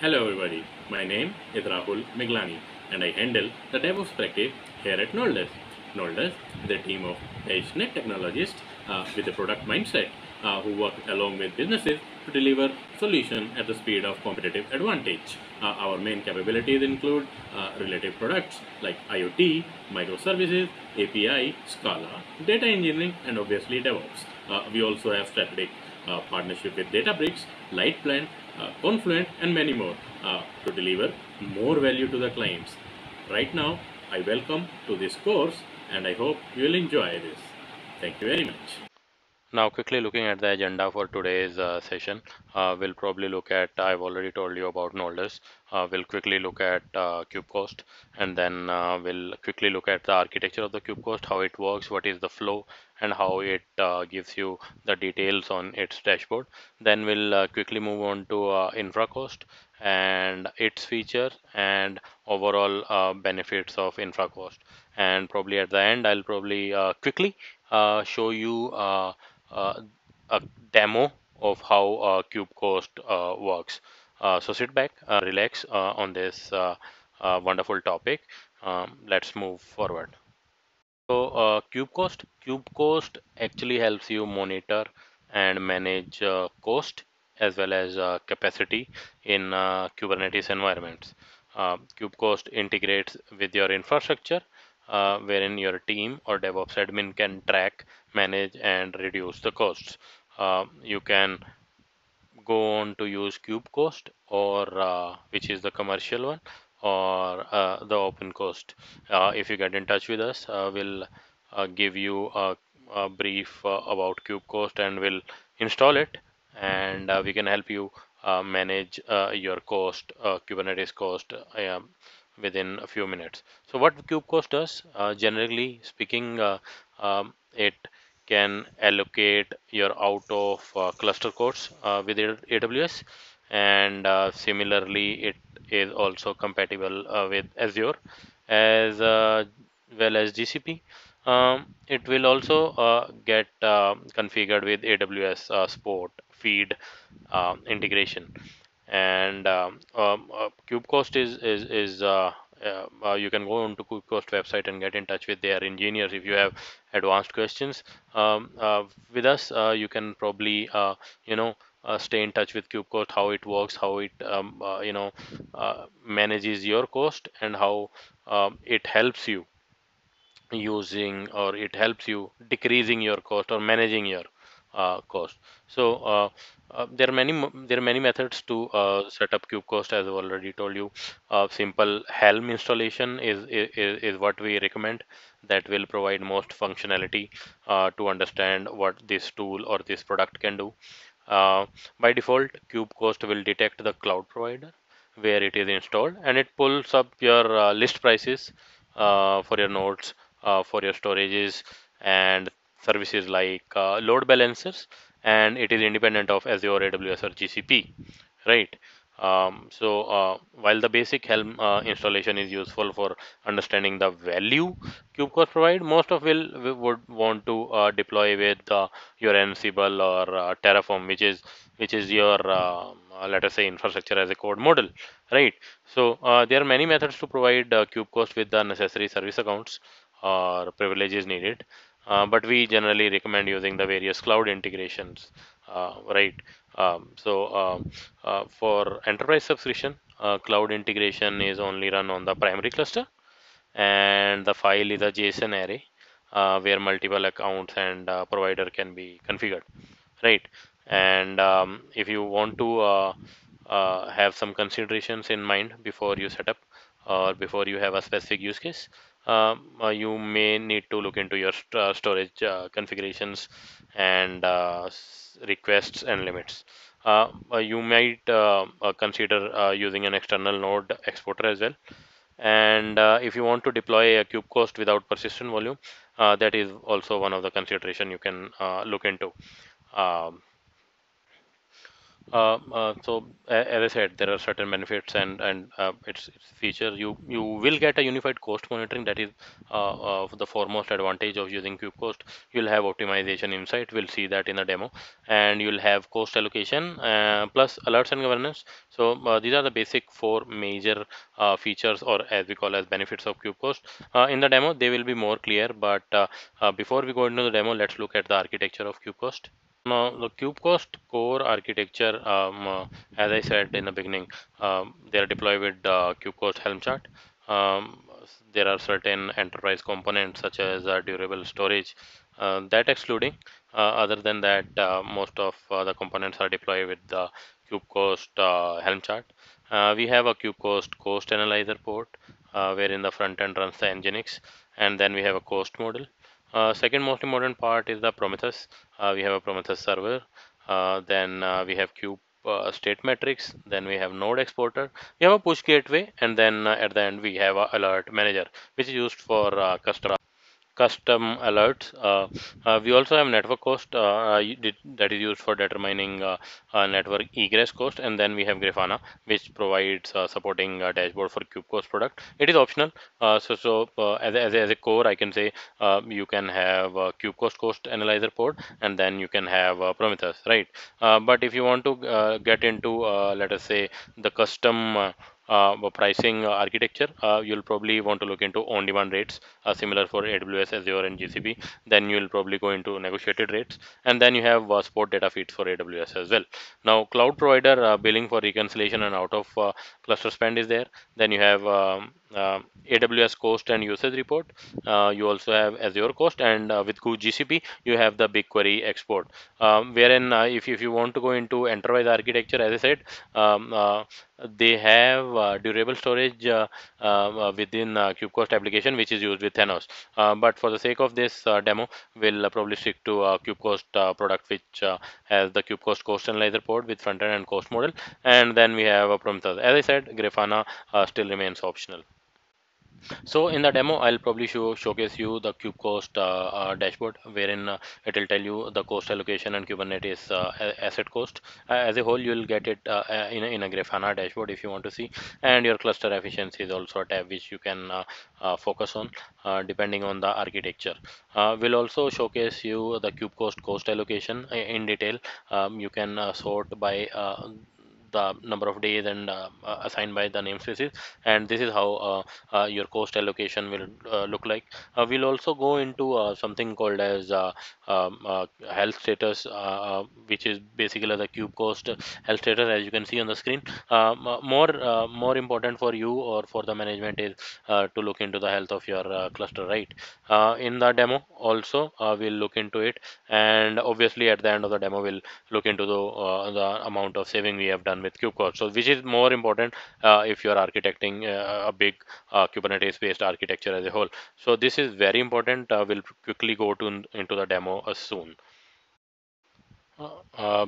Hello everybody, my name is Rahul Miglani and I handle the DevOps practice here at Noldes. Noldes is a team of passionate technologists with a product mindset who work along with businesses to deliver solutions at the speed of competitive advantage. Our main capabilities include related products like IoT, microservices, API, Scala, data engineering, and obviously DevOps. We also have strategic partnership with Databricks, Lightplan, Confluent, and many more to deliver more value to the clients. Right now, I welcome to this course and I hope you will enjoy this. Thank you very much. Now, quickly looking at the agenda for today's session, we'll probably look at, I've already told you about Nodus. We'll quickly look at KubeCost, and then we'll quickly look at the architecture of the KubeCost, how it works, what is the flow, and how it gives you the details on its dashboard. Then we'll quickly move on to InfraCost and its feature and overall benefits of InfraCost. And probably at the end, I'll probably quickly show you uh, a demo of how KubeCost works. So sit back, relax on this wonderful topic. Let's move forward. So KubeCost actually helps you monitor and manage cost as well as capacity in Kubernetes environments. KubeCost integrates with your infrastructure, wherein your team or DevOps admin can track, manage, and reduce the costs. You can go on to use KubeCost or which is the commercial one or the open cost. If you get in touch with us, we'll give you a brief about KubeCost and we'll install it and we can help you manage your cost, Kubernetes cost within a few minutes. So what KubeCost does, generally speaking, it can allocate your out of cluster codes with AWS, and similarly it is also compatible with Azure as well as GCP. It will also get configured with AWS Spot feed integration, and KubeCost is you can go onto KubeCost website and get in touch with their engineers if you have advanced questions. With us, you can probably stay in touch with KubeCost, how it works, how it manages your cost, and how it helps you using or it helps you decreasing your cost or managing your cost. So there are many methods to set up KubeCost, as I've already told you. Simple Helm installation is what we recommend. That will provide most functionality to understand what this tool or this product can do. By default, KubeCost will detect the cloud provider where it is installed, and it pulls up your list prices for your nodes, for your storages, and services like load balancers, and it is independent of Azure, AWS, or GCP, right? While the basic Helm installation is useful for understanding the value KubeCost provide, most of we would want to deploy with your Ansible or Terraform, which is your let us say infrastructure as a code model, right? So there are many methods to provide KubeCost with the necessary service accounts or privileges needed, but we generally recommend using the various cloud integrations, right? For enterprise subscription, cloud integration is only run on the primary cluster, and the file is a JSON array where multiple accounts and provider can be configured, right? And if you want to have some considerations in mind before you set up or before you have a specific use case, you may need to look into your storage configurations and requests and limits. You might consider using an external node exporter as well. And if you want to deploy a KubeCost without persistent volume, that is also one of the consideration you can look into. Um, As I said, there are certain benefits and its feature. You will get a unified cost monitoring. That is the foremost advantage of using KubeCost. You'll have optimization insight. We'll see that in the demo, and you'll have cost allocation plus alerts and governance. So these are the basic four major features, or as we call as benefits of KubeCost. In the demo, they will be more clear. But before we go into the demo, let's look at the architecture of KubeCost. Now, the KubeCost core architecture, as I said in the beginning, they are deployed with KubeCost Helm chart. There are certain enterprise components such as durable storage. That excluding, other than that, most of the components are deployed with the KubeCost Helm chart. We have a KubeCost Cost Analyzer port, wherein the front end runs the Nginx, and then we have a cost model. Second most important part is the Prometheus. We have a Prometheus server. Then we have Kube state metrics. Then we have node exporter. We have a push gateway, and then at the end we have a alert manager, which is used for custom alerts. We also have network cost that is used for determining network egress cost, and then we have Grafana, which provides supporting dashboard for KubeCost product. It is optional. As a core, I can say you can have KubeCost cost analyzer port, and then you can have Prometheus, right? But if you want to get into, let us say, the custom pricing architecture, you'll probably want to look into on-demand rates, similar for AWS, Azure, and GCP. Then you'll probably go into negotiated rates, and then you have support data feeds for AWS as well. Now, cloud provider billing for reconciliation and out of cluster spend is there. Then you have AWS cost and usage report. You also have Azure cost, and with GCP, you have the BigQuery export. Wherein, if you want to go into enterprise architecture, as I said, um, uh, they have durable storage within KubeCost application, which is used with Thanos. But for the sake of this demo, we'll probably stick to KubeCost product, which has the KubeCost cost analyzer port with front end and cost model. And then we have a Prometheus. As I said, Grafana still remains optional. So in the demo, I'll probably showcase you the KubeCost dashboard, wherein it will tell you the cost allocation and Kubernetes asset cost. As a whole, you'll get it in a Grafana dashboard if you want to see, and your cluster efficiency is also a tab which you can focus on depending on the architecture. We'll also showcase you the KubeCost cost allocation in detail. You can sort by the number of days and assigned by the namespaces, and this is how your cost allocation will look like. We'll also go into something called as health status, which is basically the KubeCost health status, as you can see on the screen. More important for you or for the management is to look into the health of your cluster, right? In the demo also, we'll look into it, and obviously at the end of the demo we'll look into the amount of saving we have done with KubeCost. So which is more important if you're architecting a big Kubernetes based architecture as a whole. So this is very important. We'll quickly go to into the demo soon.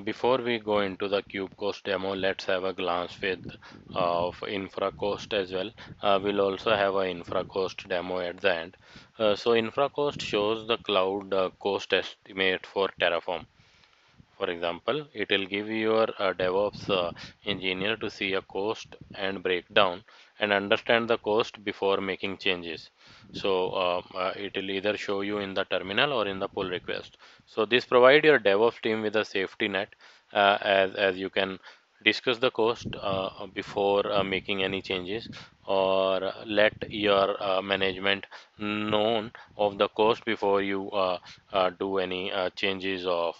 Before we go into the KubeCost demo, let's have a glance with of InfraCost as well. We'll also have a InfraCost demo at the end. So InfraCost shows the cloud cost estimate for Terraform. For example, it will give your DevOps engineer to see a cost and breakdown and understand the cost before making changes. So it will either show you in the terminal or in the pull request. So this provide your DevOps team with a safety net, as you can discuss the cost before making any changes, or let your management known of the cost before you do any changes of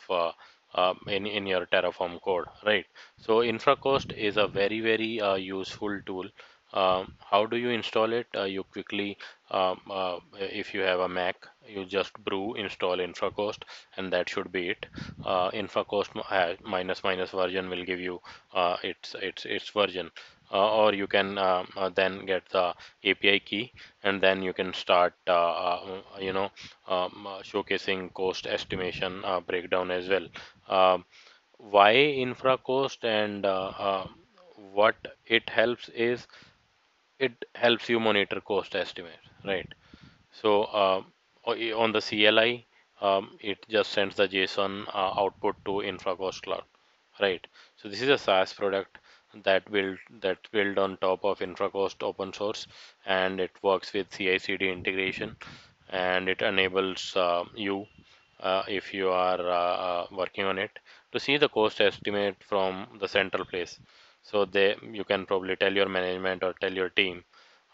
in your Terraform code, right? So InfraCost is a very useful tool. How do you install it? You quickly, if you have a Mac, you just brew install InfraCost, and that should be it. InfraCost minus version will give you its version. Or you can then get the API key, and then you can start showcasing cost estimation breakdown as well. Um, why InfraCost, and what it helps is it helps you monitor cost estimate, right? So on the CLI, it just sends the JSON output to InfraCost Cloud. right? So this is a SaaS product that built on top of InfraCost open source, and it works with CI/CD integration, and it enables you, if you are working on it, to see the cost estimate from the central place. So you can probably tell your management or tell your team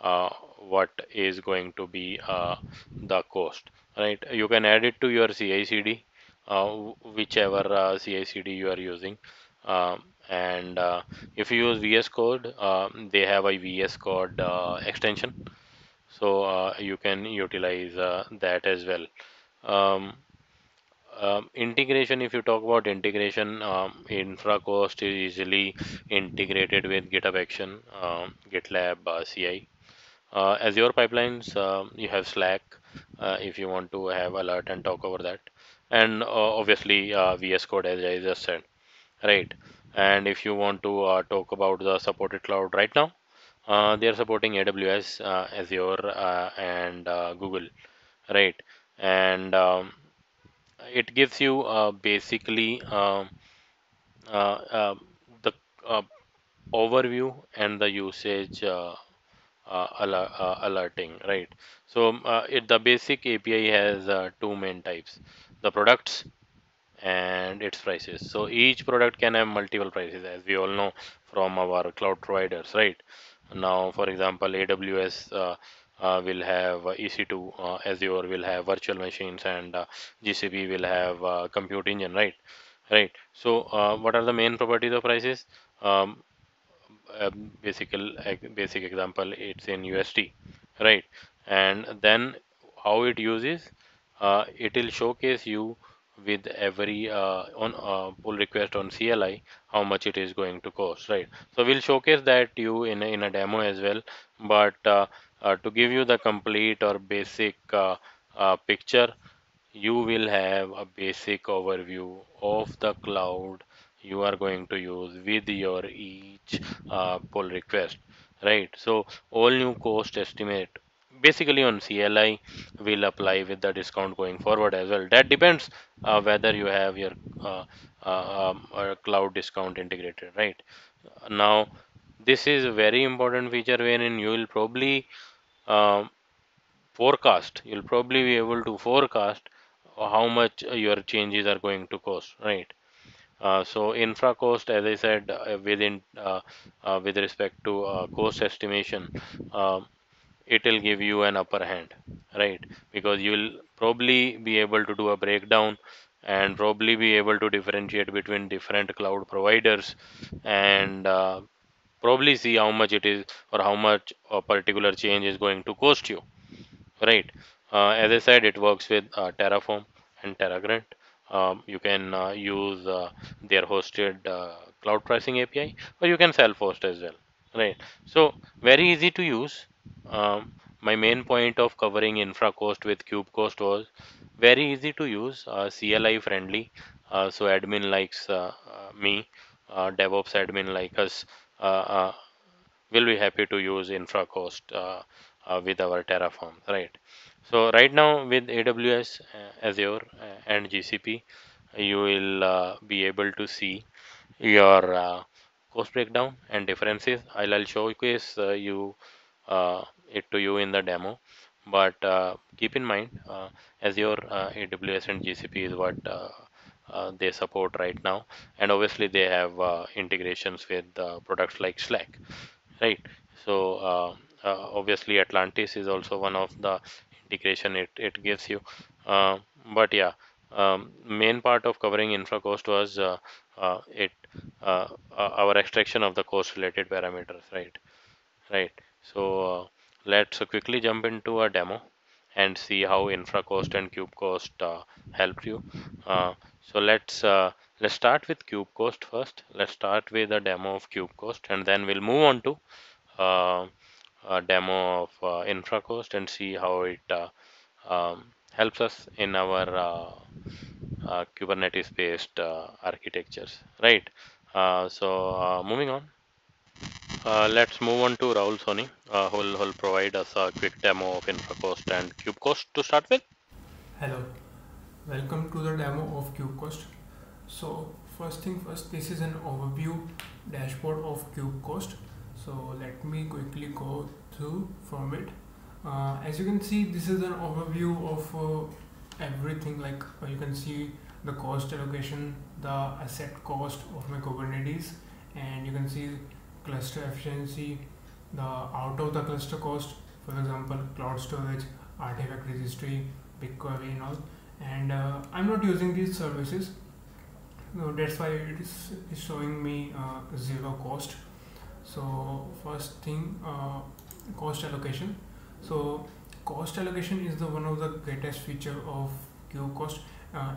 uh, what is going to be the cost, right? You can add it to your CI/CD, whichever CI/CD you are using. And if you use VS Code, they have a VS Code extension, so you can utilize that as well. Um, Integration, if you talk about integration, InfraCost is easily integrated with GitHub Action, GitLab, CI. Azure pipelines, you have Slack if you want to have alert and talk over that. And obviously VS Code, as I just said, right? And if you want to talk about the supported cloud right now, they are supporting AWS, Azure, and Google, right? And it gives you basically uh, uh, the uh, overview and the usage alerting, right? So the basic API has two main types: the products and its prices. So each product can have multiple prices, as we all know from our cloud providers, right? Now, for example, AWS will have EC2, Azure will have virtual machines, and GCP will have compute engine, right? Right. So, what are the main properties of prices? Um, a basic example, it's in USD, right? And then how it uses, it will showcase you with every on pull request on CLI how much it is going to cost, right? So we'll showcase that you in a demo as well, but to give you the complete or basic picture, you will have a basic overview of the cloud you are going to use with your each pull request, right? So all new cost estimate basically on CLI will apply with the discount going forward as well. That depends whether you have your cloud discount integrated, right? Now, this is a very important feature wherein you will probably um, you'll probably be able to forecast how much your changes are going to cost, right? So infra cost, as I said, with respect to cost estimation, um, it will give you an upper hand, right? Because you will probably be able to do a breakdown and probably be able to differentiate between different cloud providers, and probably see how much it is or how much a particular change is going to cost you, right? As I said, it works with Terraform and TerraGrant. You can use their hosted cloud pricing API, or you can self-host as well, right? So very easy to use. My main point of covering InfraCost with KubeCost was very easy to use, CLI friendly. So admin likes me, DevOps admin like us. Uh, uh, will be happy to use InfraCost with our Terraform, right? So right now with AWS, Azure, and GCP, you will be able to see your cost breakdown and differences. I'll showcase it to you in the demo, but keep in mind, Azure, AWS, and GCP is what they support right now, and obviously they have integrations with products like Slack, right? So obviously Atlantis is also one of the integration it gives you, uh, but yeah, main part of covering InfraCost was it our extraction of the cost related parameters, right. So let's quickly jump into a demo and see how InfraCost and KubeCost helped you. So let's start with KubeCost first. Let's start with a demo of KubeCost, and then we'll move on to uh, a demo of InfraCost and see how it helps us in our Kubernetes-based architectures, right? So moving on, let's move on to Rahul Soni, who'll provide us a quick demo of InfraCost and KubeCost to start with. Hello, welcome to the demo of KubeCost. So first thing first, this is an overview dashboard of KubeCost. So let me quickly go through from it. As you can see, this is an overview of everything. Like you can see the cost allocation, the asset cost of my Kubernetes, and you can see cluster efficiency, the out of the cluster cost, for example, cloud storage, artifact registry, BigQuery and all. And I'm not using these services, so that's why it is showing me zero cost. So first thing, cost allocation. So cost allocation is the one of the greatest feature of KubeCost.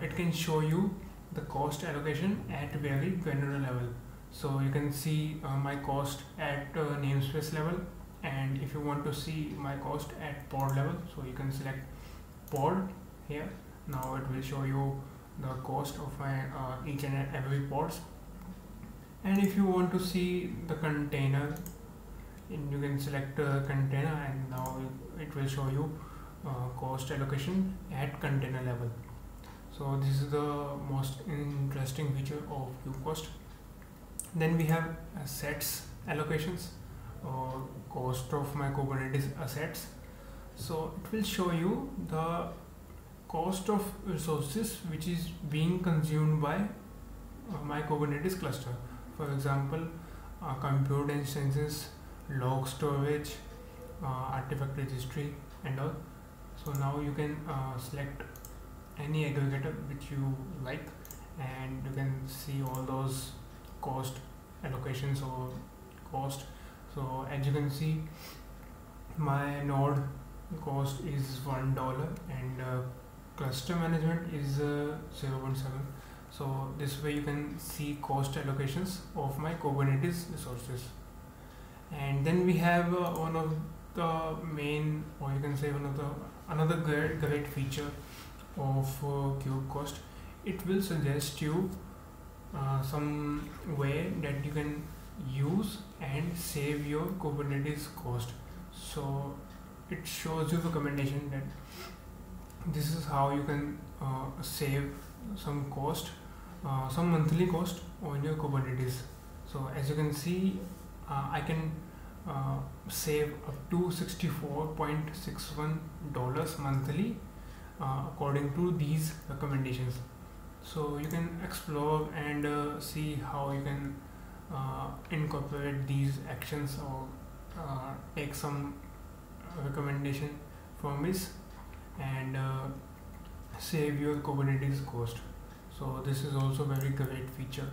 It can show you the cost allocation at very granular level. So you can see my cost at namespace level, and if you want to see my cost at pod level, so you can select pod here. Now it will show you the cost of my each and every pods. And if you want to see the container, you can select container, and now it will show you cost allocation at container level. So this is the most interesting feature of KubeCost. Then we have assets allocations, or cost of my Kubernetes assets. So it will show you the cost of resources which is being consumed by my Kubernetes cluster. For example, compute instances, log storage, artifact registry and all. So now you can select any aggregator which you like, and you can see all those cost allocations or cost. So as you can see, my node cost is $1 and cluster management is 0.7. So this way you can see cost allocations of my Kubernetes resources. And then we have one of the main, or you can say one of the another great feature of KubeCost. It will suggest you some way that you can use and save your Kubernetes cost. So it shows you the recommendation that this is how you can save some cost, some monthly cost on your Kubernetes. So as you can see, I can save up to $64.61 monthly according to these recommendations. So you can explore and see how you can incorporate these actions, or take some recommendation from this and save your Kubernetes cost. So this is also very great feature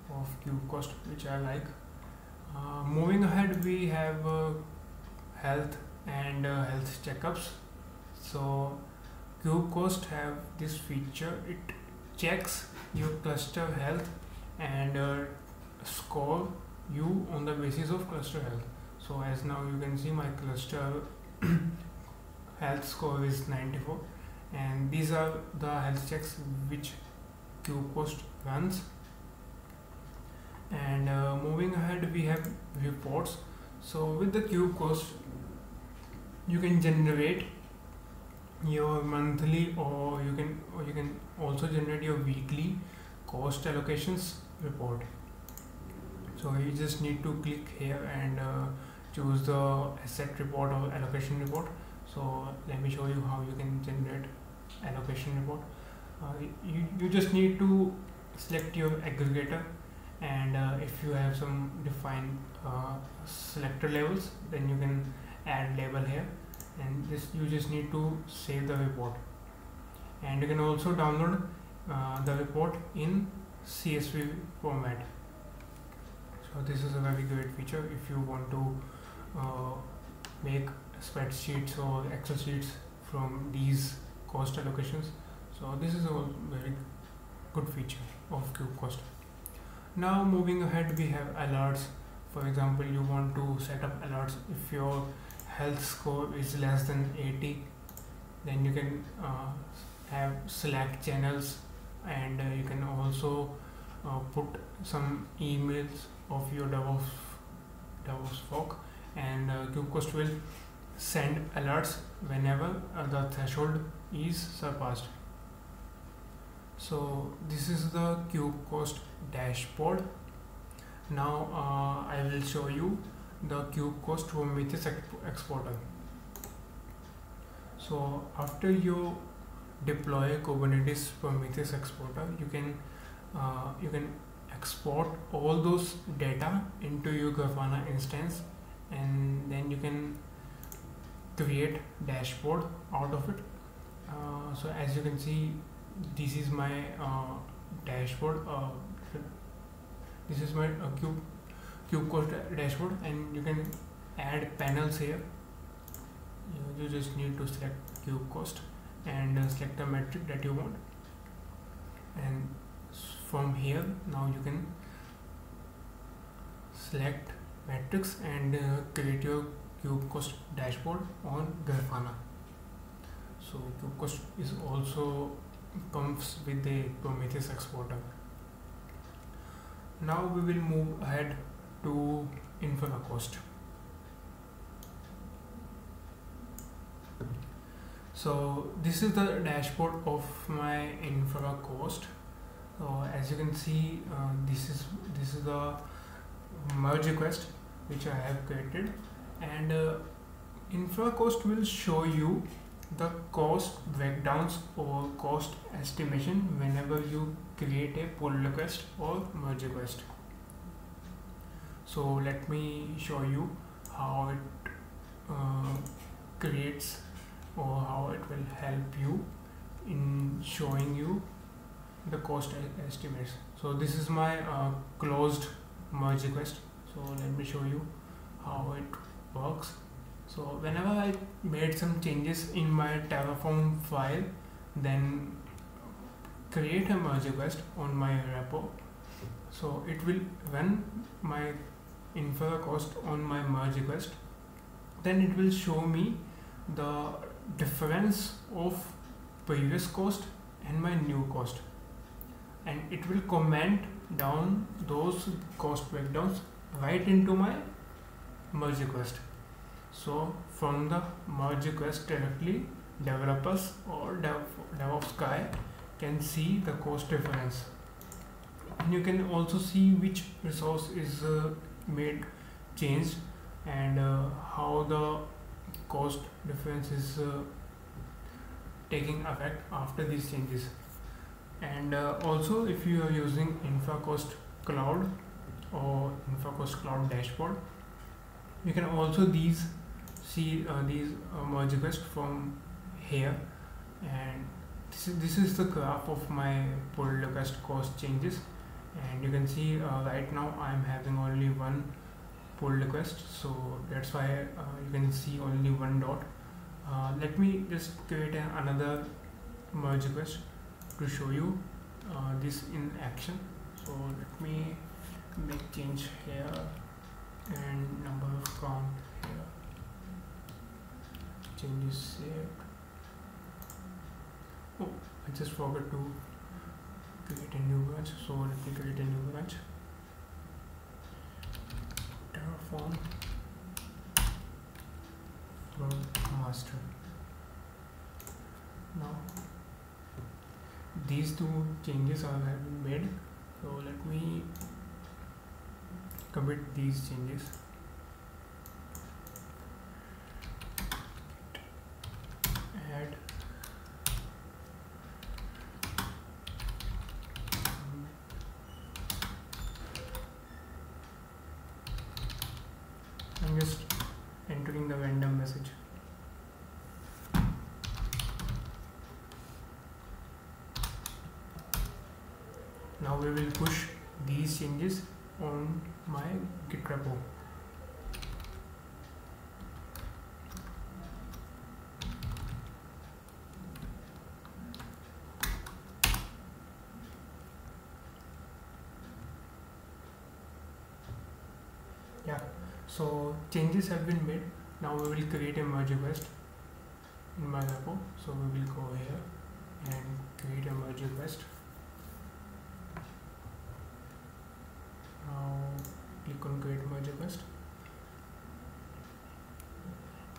of KubeCost which I like. Moving ahead, we have health and health checkups. So KubeCost have this feature. It checks your cluster health and score you on the basis of cluster health. So as now you can see, my cluster health score is 94, and these are the health checks which KubeCost runs. And moving ahead, we have reports. So with the KubeCost, you can generate your monthly, or you can also generate your weekly cost allocations report. So you just need to click here and choose the asset report or allocation report. So let me show you how you can generate allocation report. You just need to select your aggregator, and if you have some defined selector levels, then you can add label here, and this you just need to save the report. And you can also download the report in CSV format. So this is a very great feature if you want to make spreadsheets or Excel sheets from these cost allocations. So this is a very good feature of KubeCost. Now moving ahead, we have alerts. For example, you want to set up alerts if your health score is less than 80, then you can have Slack channels, and you can also put some emails of your DevOps folk, and KubeCost will send alerts whenever the threshold is surpassed. So this is the KubeCost dashboard. Now I will show you the KubeCost Prometheus exporter. So after you deploy Kubernetes Prometheus exporter, you can export all those data into your Grafana instance, and then you can create dashboard out of it. So as you can see, this is my dashboard. This is my KubeCost dashboard, and you can add panels here. You just need to select KubeCost and select the metric that you want, and from here now you can select metrics and create your KubeCost dashboard on Grafana. So KubeCost is also comes with the Prometheus exporter. Now we will move ahead to InfraCost. So this is the dashboard of my InfraCost. So as you can see, this is the merge request which I have created, and InfraCost will show you the cost breakdowns or cost estimation whenever you create a pull request or merge request. So let me show you how it creates, or how it will help you in showing you the cost estimates. So this is my closed merge request. So let me show you how it works. So whenever I made some changes in my Terraform file, then create a merge request on my repo, so it will run my InfraCost on my merge request. Then it will show me the difference of previous cost and my new cost, and it will comment down those cost breakdowns right into my merge request. So from the merge request directly, developers or DevOps guy can see the cost difference, and you can also see which resource is made changed, and how the cost difference is taking effect after these changes. And also, if you are using InfraCost Cloud or InfraCost Cloud Dashboard, you can also see these merge requests from here, and this is the graph of my pull request cost changes. And you can see right now I am having only one pull request, so that's why you can see only one dot. Let me just create another merge request to show you this in action. So let me make change here and number of count here. Change is saved. Oh, I just forgot to create a new branch, so let me create a new branch. Terraform from master. Now these two changes have been made, so let me commit these changes. Add I'm just entering the random message. Now we will push these changes on my Git repo. Yeah, so changes have been made. Now we will create a merge request in my repo. So we will go here and create a merge request. Now click on create merge request,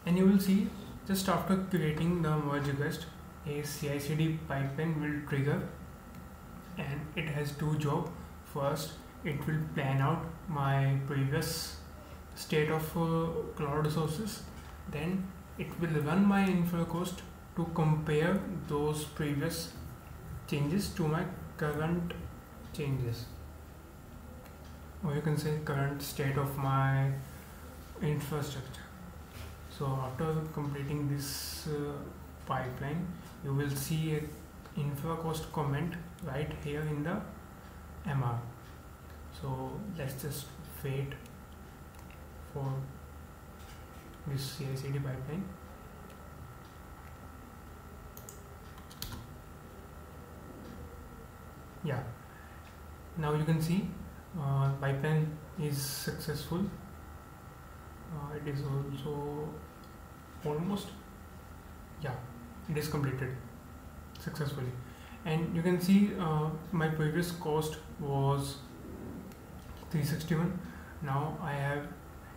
and you will see just after creating the merge request, a CI/CD pipeline will trigger, and it has two jobs. First, it will plan out my previous state of cloud resources. Then it will run my InfraCost to compare those previous changes to my current changes, or you can say current state of my infrastructure. So after completing this pipeline, you will see a InfraCost comment right here in the MR. So let's just wait for this CI/CD pipeline. Yeah, now you can see pipeline is successful. It is also almost, yeah, it is completed successfully. And you can see my previous cost was 361. Now I have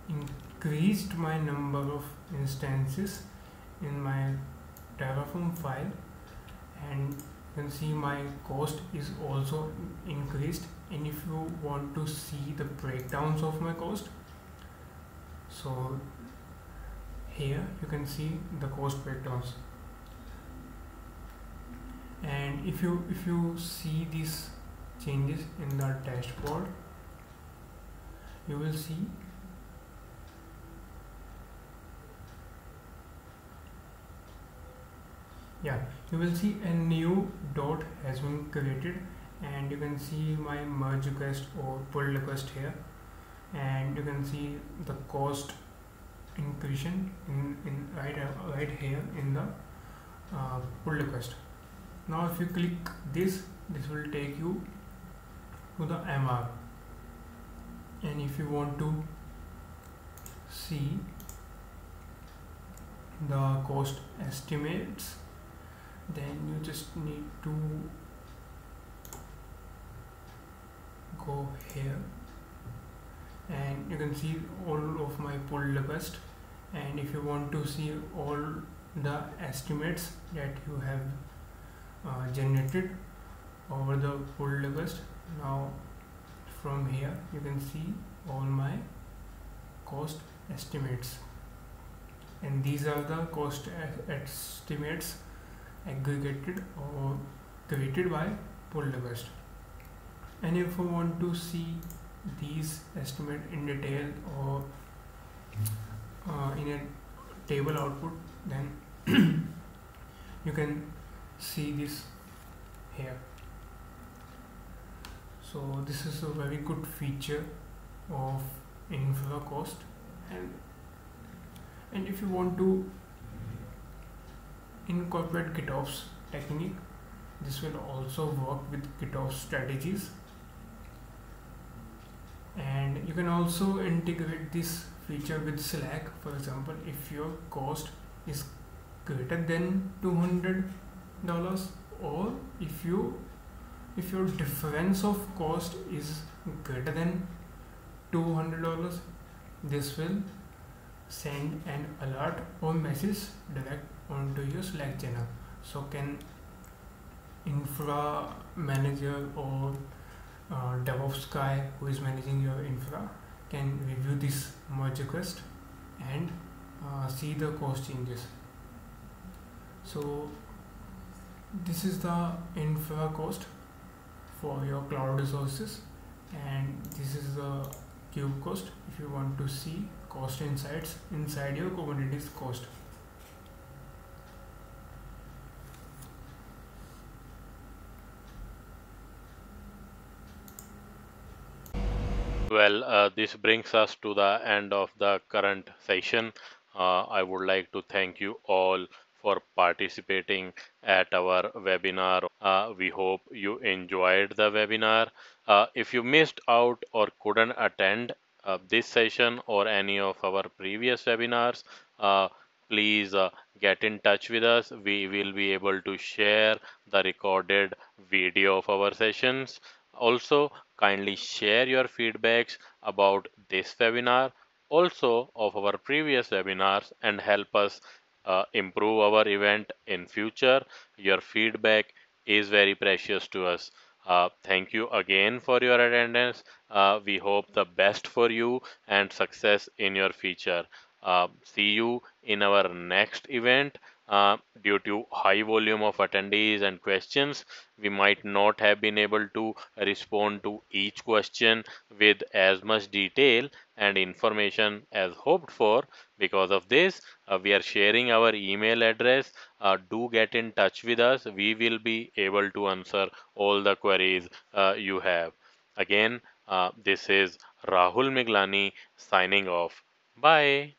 increased my number of instances in my Terraform file, and you can see my cost is also increased. And if you want to see the breakdowns of my cost, so here you can see the cost breakdowns. And if you see these changes in the dashboard, you will see a new dot has been created, and you can see my merge request or pull request here, and you can see the cost inclusion in right here in the pull request. Now if you click this will take you to the MR, and if you want to see the cost estimates, then you just need to go here, and you can see all of my pull request. And if you want to see all the estimates that you have generated over the pull request, now from here you can see all my cost estimates, and these are the cost estimates aggregated or created by pull request. And if you want to see these estimate in detail or in a table output, then you can see this here. So this is a very good feature of InfraCost. And if you want to incorporate GitOps technique, this will also work with GitOps strategies. And you can also integrate this feature with Slack. For example, if your cost is greater than $200, or if your difference of cost is greater than $200, this will send an alert or message direct onto your Slack channel. So can infra manager or DevOps guy who is managing your infra can review this merge request and see the cost changes. So this is the InfraCost for your cloud resources, and this is the KubeCost if you want to see cost insights inside your Kubernetes cost. Well, this brings us to the end of the current session. I would like to thank you all for participating at our webinar. We hope you enjoyed the webinar. If you missed out or couldn't attend this session or any of our previous webinars, please get in touch with us. We will be able to share the recorded video of our sessions. Also, kindly share your feedbacks about this webinar, also of our previous webinars, and help us improve our event in future. Your feedback is very precious to us. Thank you again for your attendance. We hope the best for you and success in your future. See you in our next event. Due to high volume of attendees and questions, we might not have been able to respond to each question with as much detail and information as hoped for. Because of this, we are sharing our email address. Do get in touch with us. We will be able to answer all the queries you have. Again, this is Rahul Miglani signing off. Bye.